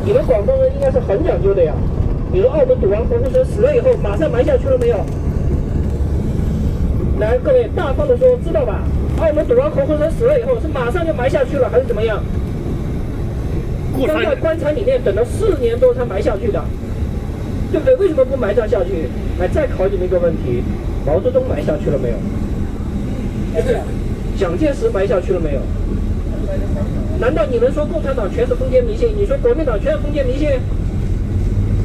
你们广东人应该是很讲究的呀。比如澳门赌王活活蛇死了以后，马上埋下去了没有？来，各位大方的说，知道吧？澳门赌王活活蛇死了以后，是马上就埋下去了，还是怎么样？刚在棺材里面等了4年多才埋下去的，对不对？为什么不埋葬下去？来，再考你们一个问题：毛泽东埋下去了没有？哎，对啊，蒋介石埋下去了没有？难道你们说共产党全是封建迷信？你说国民党全是封建迷信？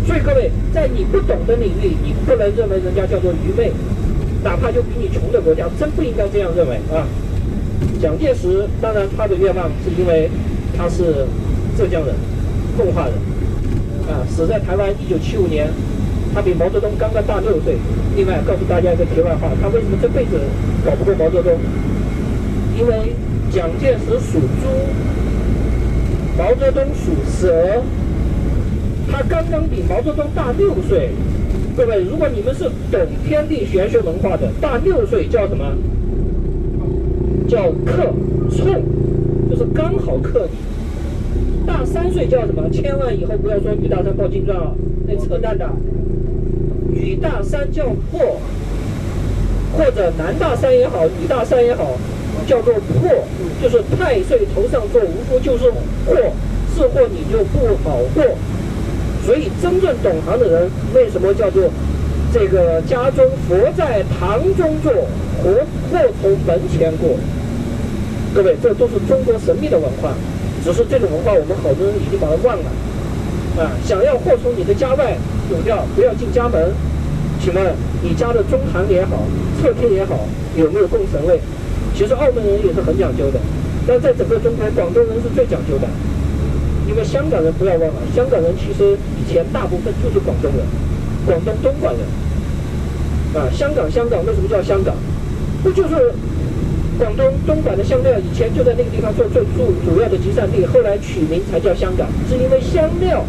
所以各位，在你不懂的领域，你不能认为人家叫做愚昧，哪怕就比你穷的国家，真不应该这样认为啊！蒋介石当然他的愿望是因为他是浙江人、奉化人，啊，死在台湾1975年，他比毛泽东刚刚大6岁。另外告诉大家一个题外话，他为什么这辈子搞不过毛泽东？因为蒋介石属猪，毛泽东属蛇，他刚刚比毛泽东大6岁。各位，如果你们是懂天地玄学文化的，大6岁叫什么？叫克冲，就是刚好克你。大3岁叫什么？千万以后不要说女大三抱金砖啊，那扯淡的。女大三叫破，或者男大三也好，女大三也好，叫做破，就是太岁头上做无夫就是祸，是祸你就不好过。所以真正懂行的人，为什么叫做这个家中佛在堂中坐，祸从门前过？各位，这都是中国神秘的文化，只是这种文化我们好多人已经把它忘了啊！想要祸从你的家外走掉，不要进家门。请问你家的中堂也好，侧厅也好，有没有供神位？其实澳门人也是很讲究的，但在整个中国，广东人是最讲究的。因为香港人不要忘了，香港人其实以前大部分就是广东人，广东东莞人啊。香港为什么叫香港？不就是广东东莞的香料以前就在那个地方做最主要的集散地，后来取名才叫香港，是因为香料，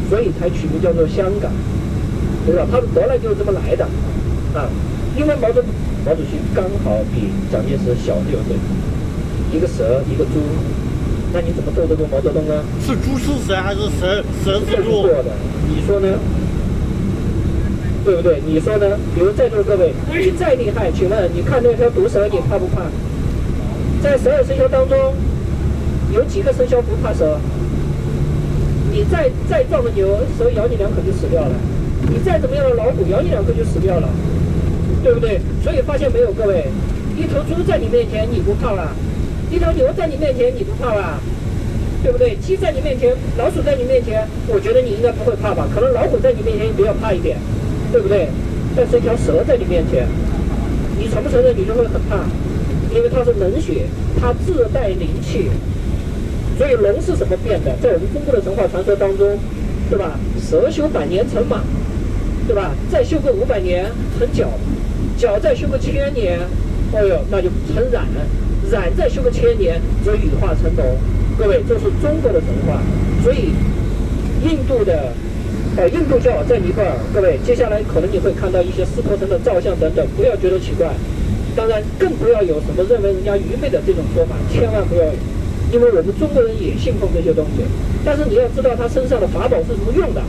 所以才取名叫做香港，对吧？他们得来就是这么来的啊。因为毛主席刚好比蒋介石小6岁，一个蛇一个猪。那你怎么斗得过毛泽东呢？是猪是蛇还是蛇是猪？的，你说呢？对不对？你说呢？比如在座各位，你再厉害，请问你看那条毒蛇，你怕不怕？在12生肖当中，有几个生肖不怕蛇？你再壮的牛，蛇咬你2口就死掉了；你再怎么样的老虎，咬你2口就死掉了，对不对？所以发现没有，各位，一头猪在你面前你不怕了。一头牛在你面前你不怕吧？对不对？鸡在你面前，老鼠在你面前，我觉得你应该不会怕吧？可能老虎在你面前你比较怕一点，对不对？但是一条蛇在你面前，你承不承认你就会很怕？因为它是冷血，它自带灵气。所以龙是什么变的？在我们中国的神话传说当中，对吧？蛇修100年成马，对吧？再修个500年成角，角再修个1000年，哦呦，那就成染了。染再修个1000年，则羽化成龙。各位，这是中国的神话。所以，印度教在尼泊尔，各位，接下来可能你会看到一些湿婆神的造像等等，不要觉得奇怪。当然，更不要有什么认为人家愚昧的这种说法，千万不要有，因为我们中国人也信奉这些东西。但是你要知道他身上的法宝是什么用的。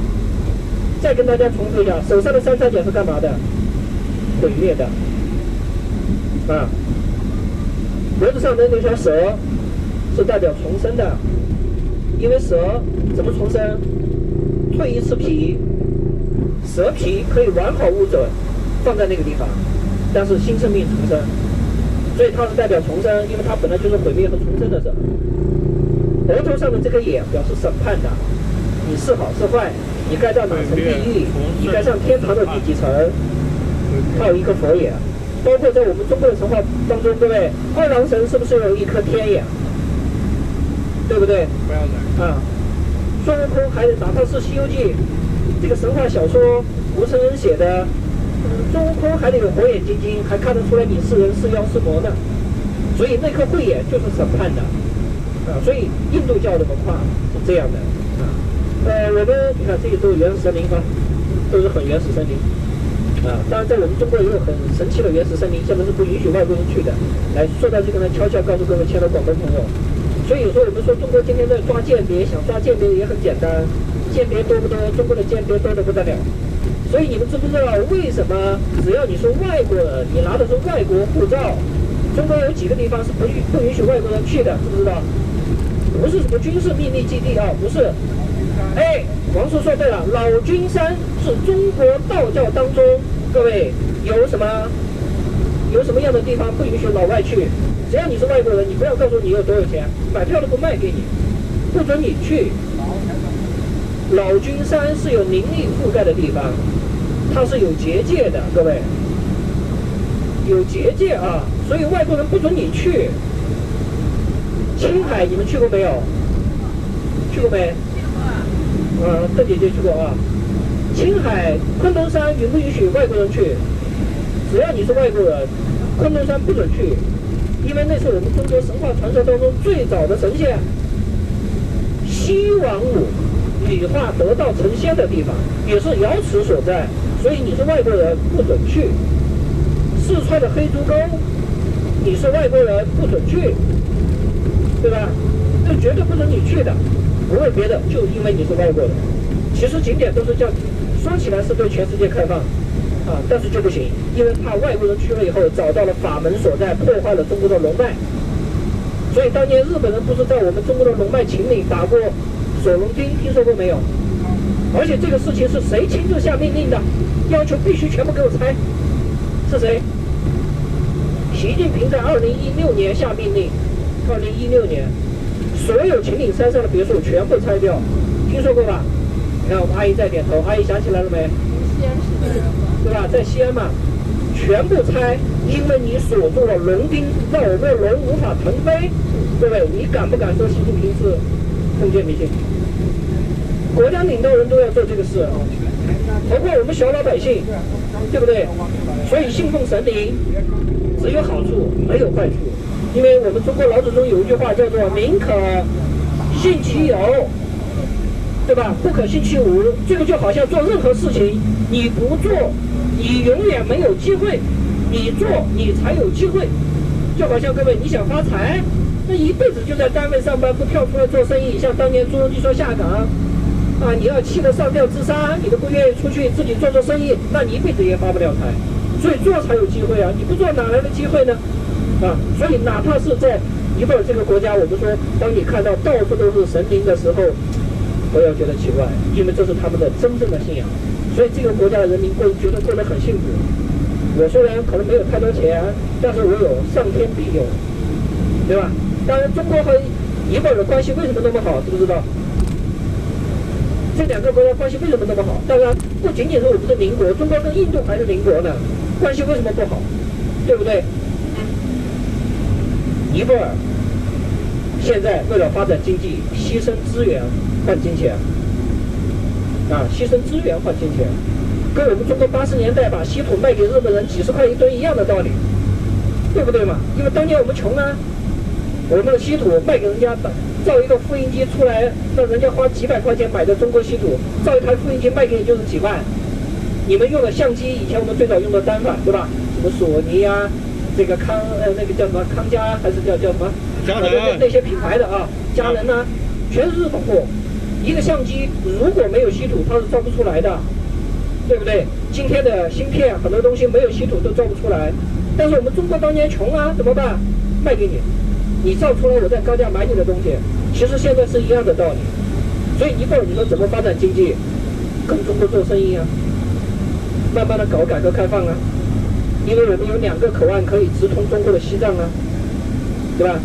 再跟大家重复一下，手上的3三角是干嘛的？毁灭的。啊。脖子上的那条蛇是代表重生的，因为蛇怎么重生？蜕一次皮，蛇皮可以完好无损放在那个地方，但是新生命重生，所以它是代表重生，因为它本来就是毁灭和重生的蛇。额头上的这个眼表示审判的，你是好是坏，你该到哪层地狱，你该上天堂的第几层，它有一颗佛眼。包括在我们中国的神话当中，各位，二郎神是不是有一颗天眼？对不对？不要来啊！孙悟空还哪怕是《西游记》这个神话小说，吴承恩写的，孙悟空还得有火眼金睛，还看得出来你是人是妖是魔呢。所以那颗慧眼就是审判的啊！所以印度教的文化是这样的啊。我们你看这些都是原始森林啊，都是很原始森林。啊，当然，在我们中国也有很神奇的原始森林，现在是不允许外国人去的。来说到这个呢，悄悄告诉各位亲爱的广东朋友，所以有时候我们说中国今天在抓间谍，想抓间谍也很简单，间谍多不多？中国的间谍多得不得了。所以你们知不知道为什么只要你是外国人，你拿的是外国护照，中国有几个地方是不允许外国人去的，知不知道？不是什么军事秘密基地啊，不是。哎，王叔说对了，老君山是中国道教当中，各位有什么样的地方不允许老外去？只要你是外国人，你不要告诉你有多少钱，买票都不卖给你，不准你去。老君山是有灵力覆盖的地方，它是有结界的，各位，有结界啊，所以外国人不准你去。青海你们去过没有？去过没？邓姐姐去过啊。青海昆仑山允不允许外国人去？只要你是外国人，昆仑山不准去，因为那是我们中国神话传说当中最早的神仙西王母羽化得道成仙的地方，也是瑶池所在，所以你是外国人不准去。四川的黑猪沟，你是外国人不准去，对吧？这绝对不准你去的，不为别的，就因为你是外国人。其实景点都是叫，说起来是对全世界开放啊，但是就不行，因为怕外国人去了以后找到了法门所在，破坏了中国的龙脉。所以当年日本人不是在我们中国的龙脉秦岭打过锁龙钉，听说过没有？而且这个事情是谁亲自下命令的？要求必须全部给我拆，是谁？习近平在2016年下命令，2016年所有秦岭山上的别墅全部拆掉，听说过吧？你看我们阿姨在点头，阿姨想起来了没？西安市的，对吧？在西安嘛，全部拆，因为你锁住了龙钉，让我们的龙无法腾飞，对不对？你敢不敢说习近平是封建迷信？国家领导人都要做这个事，何况我们小老百姓，对不对？所以信奉神灵只有好处没有坏处，因为我们中国老祖宗有一句话叫做“宁可信其有”，对吧？不可信其无。这个就好像做任何事情，你不做，你永远没有机会；你做，你才有机会。就好像各位，你想发财，那一辈子就在单位上班，不跳出来做生意。像当年朱镕基说下岗，啊，你要气得上吊自杀，你都不愿意出去自己做生意，那你一辈子也发不了财。所以做才有机会啊！你不做哪来的机会呢？啊，所以哪怕是在尼泊尔这个国家，我们说，当你看到到处都是神灵的时候，不要觉得奇怪，因为这是他们的真正的信仰。所以这个国家的人民觉得过得很幸福。我虽然可能没有太多钱，但是我有上天庇佑，对吧？当然，中国和尼泊尔的关系为什么那么好，知不知道？这两个国家关系为什么那么好？当然，不仅仅是我们是邻国，中国跟印度还是邻国呢，关系为什么不好？对不对？尼泊尔现在为了发展经济，牺牲资源换金钱，啊，牺牲资源换金钱，跟我们中国80年代把稀土卖给日本人几十块一吨一样的道理，对不对嘛？因为当年我们穷啊，我们的稀土卖给人家，造一个复印机出来，让人家花几百块钱买的中国稀土，造一台复印机卖给你就是几万。你们用的相机，以前我们最早用的单反，对吧？什么索尼啊，这个那个叫什么康佳，还是叫什么？佳能那些品牌的啊，佳能啊，全是日本货。一个相机如果没有稀土，它是造不出来的，对不对？今天的芯片很多东西没有稀土都造不出来，但是我们中国当年穷啊，怎么办？卖给你。你造出来，我再高价买你的东西，其实现在是一样的道理。所以尼泊尔你说怎么发展经济？跟中国做生意啊，慢慢的搞改革开放啊，因为我们有2个口岸可以直通中国的西藏啊，对吧？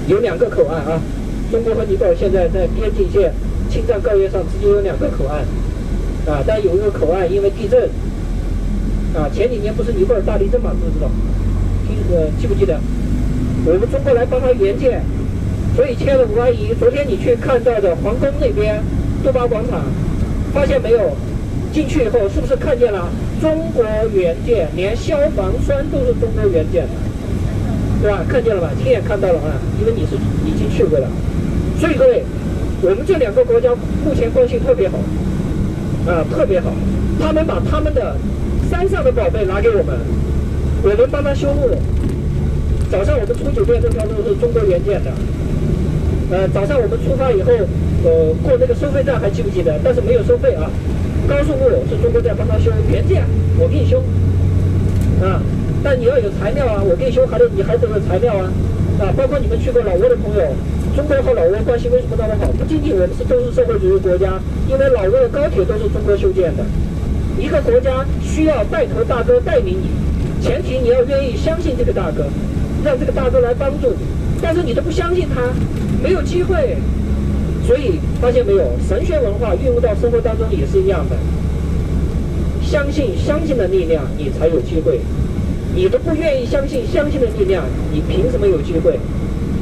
有2个口岸啊，中国和尼泊尔现在在边境线青藏高原上直接有2个口岸啊，但有一个口岸因为地震啊，前几年不是尼泊尔大地震嘛，知不知道？记不记得？我们中国来帮他援建，所以亲爱的吴阿姨，昨天你去看到的皇宫那边杜巴广场，发现没有？进去以后是不是看见了中国援建，连消防栓都是中国援建的，对吧？看见了吧？亲眼看到了啊，因为你是已经去过了。所以各位，我们这2个国家目前关系特别好，啊，特别好。他们把他们的山上的宝贝拿给我们，我们帮他修路。早上我们出酒店这条路是中国援建的，早上我们出发以后，过那个收费站还记不记得？但是没有收费啊。高速路是中国在帮他修，原价我给你修，啊，但你要有材料啊，我给你修，你还得有材料啊，包括你们去过老挝的朋友，中国和老挝关系为什么那么好？不仅仅我们都是社会主义国家，因为老挝的高铁都是中国修建的。一个国家需要带头大哥带领你，前提你要愿意相信这个大哥，让这个大哥来帮助你。但是你都不相信他，没有机会。所以发现没有，神学文化运用到生活当中也是一样的。相信的力量，你才有机会。你都不愿意相信的力量，你凭什么有机会？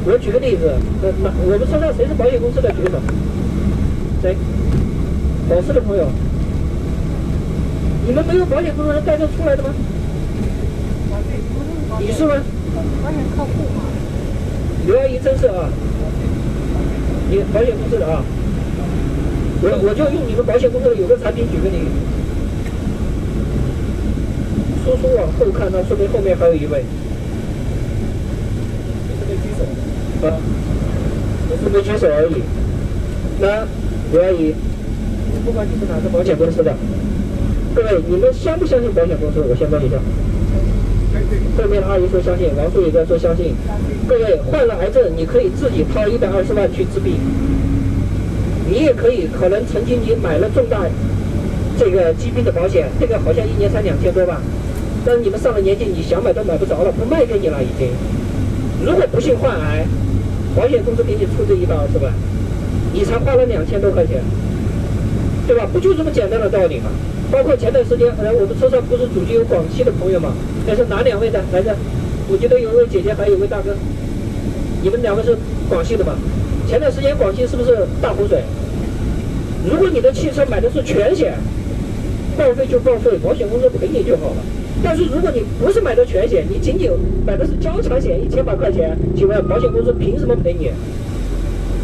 我举个例子，我们车上谁是保险公司的举手？谁？保时的朋友。你们没有保险公司人带这出来的吗？你是吗？保险客户嘛。刘阿姨真是啊。你保险公司的啊，我就用你们保险公司的有个产品举个例，叔叔往后看，那说明后面还有一位，你是没举手啊？我是没举手而已。那刘阿姨，不管你是哪个保险公司的，各位你们相不相信保险公司？我先问一下。后面的阿姨说相信，王叔也在说相信。各位患了癌症，你可以自己掏120万去治病，你也可以，可能曾经你买了重大这个疾病的保险，这个好像1年才2000多吧，但是你们上了年纪，你想买都买不着了，不卖给你了已经。如果不幸患癌，保险公司给你出这120万，你才花了2000多块钱，对吧？不就这么简单的道理吗？包括前段时间，我们车上不是主机有广西的朋友吗？那是哪2位的来着？我记得有一位姐姐，还有一位大哥。你们2位是广西的吗？前段时间广西是不是大洪水？如果你的汽车买的是全险，报废就报废，保险公司赔你就好了。但是如果你不是买的全险，你仅仅买的是交强险，1000块钱，请问保险公司凭什么赔你？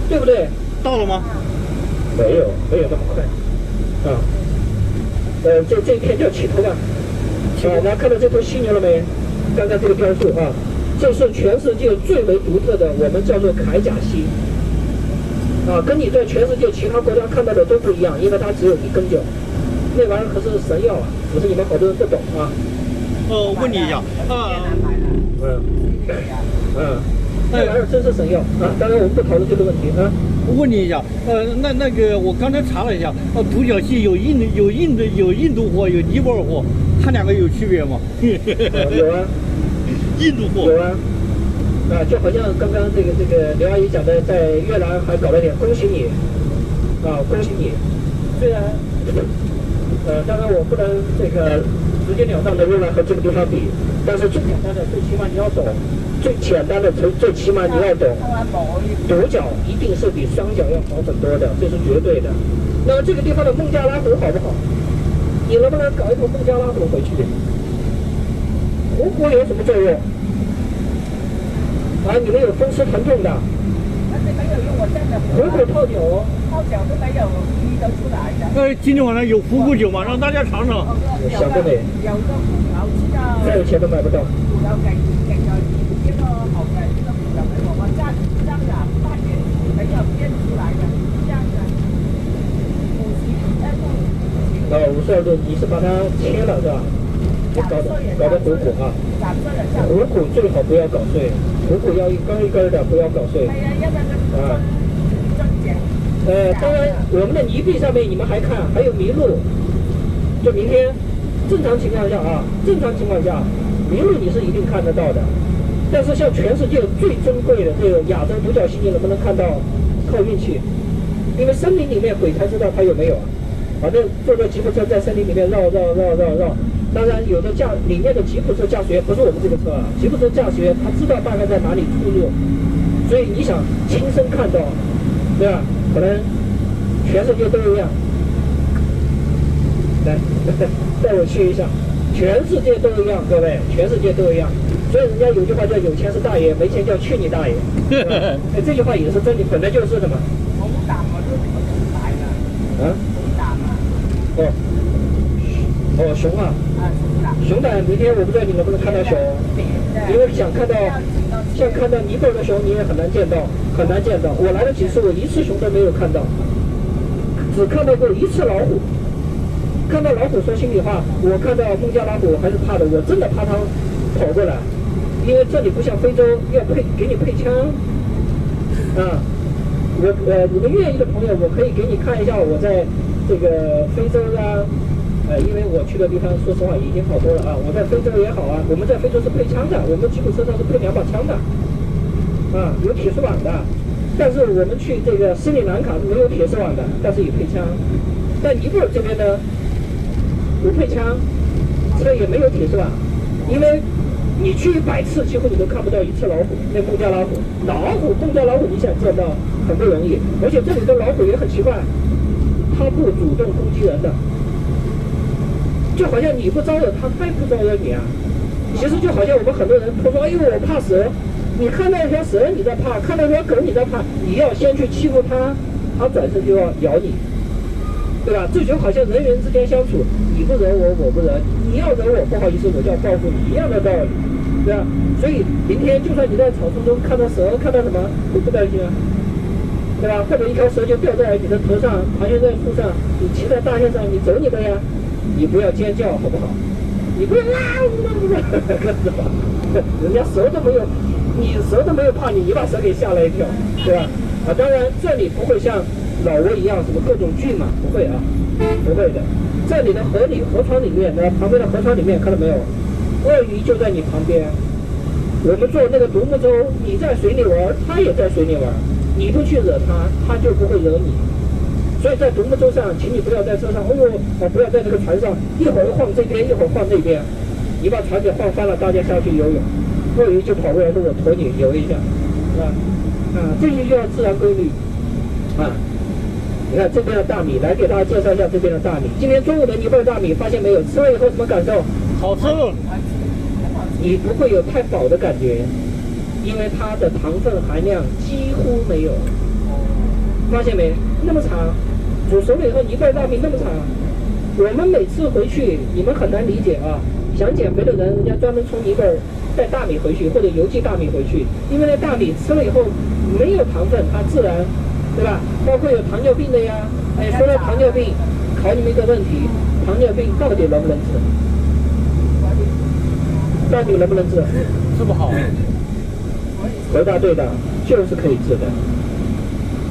对不对？到了吗？没有那么快。啊。这一片叫起头吧。大家看到这头犀牛了没？刚刚这个标注啊，这是全世界最为独特的，我们叫做铠甲犀。跟你在全世界其他国家看到的都不一样，因为它只有1根脚。那玩意儿可是神药啊，只是你们好多人不懂啊。问你一下，那玩意儿真是神药啊！当然我们不讨论这个问题啊。问你一下，那个我刚才查了一下，独角戏有印度货，有尼泊尔货，它2个有区别吗？有啊，印度货有啊。就好像刚刚这个刘阿姨讲的，在越南还搞了点，恭喜你，恭喜你。虽然，当然我不能这个直截了当的用来和这个地方比，但是最简单的，最起码你要懂。最简单的，最起码你要懂，独角一定是比双脚要好很多的，这是绝对的。那么这个地方的孟加拉虎好不好？你能不能搞一头孟加拉虎回去？虎骨有什么作用？你们有风湿疼痛的？虎骨泡酒。泡酒都没有医得出来的。今天晚上有虎骨酒吗？让大家尝尝。想不美。再有钱都买不到。52度，你是把它切了是吧？搞的虎骨啊，虎骨最好不要搞碎，虎骨要一根一根的，不要搞碎。当然我们的泥壁上面你们还看还有麋鹿，就明天正常情况下麋鹿你是一定看得到的，但是像全世界最珍贵的这个亚洲独角犀，你能不能看到？靠运气，因为森林里面鬼才知道它有没有啊。反正坐着吉普车在森林里面绕。当然有的里面的吉普车驾驶员不是我们这个车啊，吉普车驾驶员他知道大概在哪里出入，所以你想亲身看到，对吧？可能全世界都一样。来，带我去一下，全世界都一样，各位，全世界都一样。所以人家有句话叫有钱是大爷，没钱叫去你大爷。这句话也是真理，本来就是的嘛。哦，熊啊，熊胆，明天我不知道你能不能看到熊，因为像看到尼泊尔的熊你也很难见到，很难见到。我来了几次，我一次熊都没有看到，只看到过一次老虎。看到老虎，说心里话，我看到孟加拉虎我还是怕的，我真的怕它跑过来，因为这里不像非洲要给你配枪啊。你们愿意的朋友，我可以给你看一下我在这个非洲啊，因为我去的地方，说实话已经好多了啊。我在非洲也好啊，我们在非洲是配枪的，我们吉普车上是配2把枪的，啊，有铁丝网的。但是我们去这个斯里兰卡是没有铁丝网的，但是有配枪。在尼泊尔这边呢，不配枪，车也没有铁丝网，因为你去100次，几乎你都看不到一次老虎。那孟加拉虎，孟加拉虎，你想见到很不容易。而且这里的老虎也很奇怪，它不主动攻击人的，就好像你不招惹它，它也不招惹你啊。其实就好像我们很多人都说，哎呦我怕蛇，你看到一条蛇你在怕，看到一条狗你在怕，你要先去欺负它，它转身就要咬你，对吧？这就好像人与人之间相处，你不惹我，我不惹你，你要惹我，不好意思，我就要报复你，一样的道理，对吧？所以明天就算你在草丛中看到蛇，看到什么都不担心啊，对吧？或者一条蛇就掉在你的头上，盘旋在树上，你骑在大象上，你走你的呀，你不要尖叫，好不好？你不要啊，人家蛇都没有，你蛇都没有怕你，你把蛇给吓了一跳，对吧？啊，当然这里不会像老挝一样什么各种骏马，不会啊，不会的。这里的河床里面，旁边的河床里面看到没有？鳄鱼就在你旁边。我们坐那个独木舟，你在水里玩，它也在水里玩，你不去惹它，它就不会惹你。所以在独木舟上，请你不要在车上，不要在这个船上一会儿晃这边，一会儿晃那边，你把船给晃翻了，大家下去游泳，鳄鱼就跑过来跟我驮你游一下，是吧？啊，这就叫自然规律啊。你看这边的大米，来给大家介绍一下这边的大米。今天中午的尼泊尔大米，发现没有？吃了以后什么感受？好吃。你不会有太饱的感觉，因为它的糖分含量几乎没有。发现没？那么长，煮熟了以后尼泊尔大米那么长。我们每次回去，你们很难理解啊。想减肥的人，人家专门从尼泊尔带大米回去，或者邮寄大米回去，因为那大米吃了以后没有糖分，它自然，对吧？包括有糖尿病的呀。哎，说到糖尿病，考你们一个问题：糖尿病到底能不能治？到底能不能治？治不好。回答对的，就是可以治的。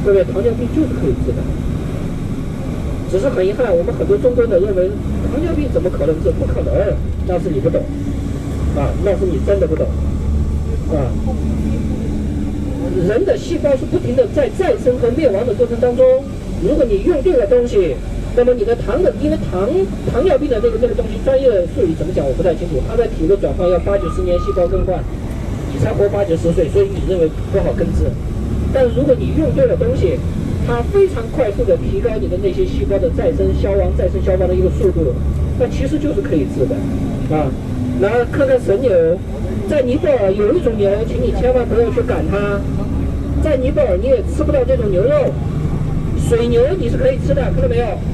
各位，糖尿病就是可以治的。只是很遗憾，我们很多中国人认为糖尿病怎么可能治？不可能，那是你不懂啊，那是你真的不懂啊。人的细胞是不停的在再生和灭亡的过程当中，如果你用对了东西，那么你的因为糖尿病的那个东西，专业术语怎么讲我不太清楚。它的体位转换要80-90年细胞更换，你才活80-90岁，所以你认为不好根治。但是如果你用对了东西，它非常快速的提高你的那些细胞的再生消亡的一个速度，那其实就是可以治的啊。来看看神牛，在尼泊尔有一种牛，请你千万不要去赶它。在尼泊尔你也吃不到这种牛肉，水牛你是可以吃的，看到没有？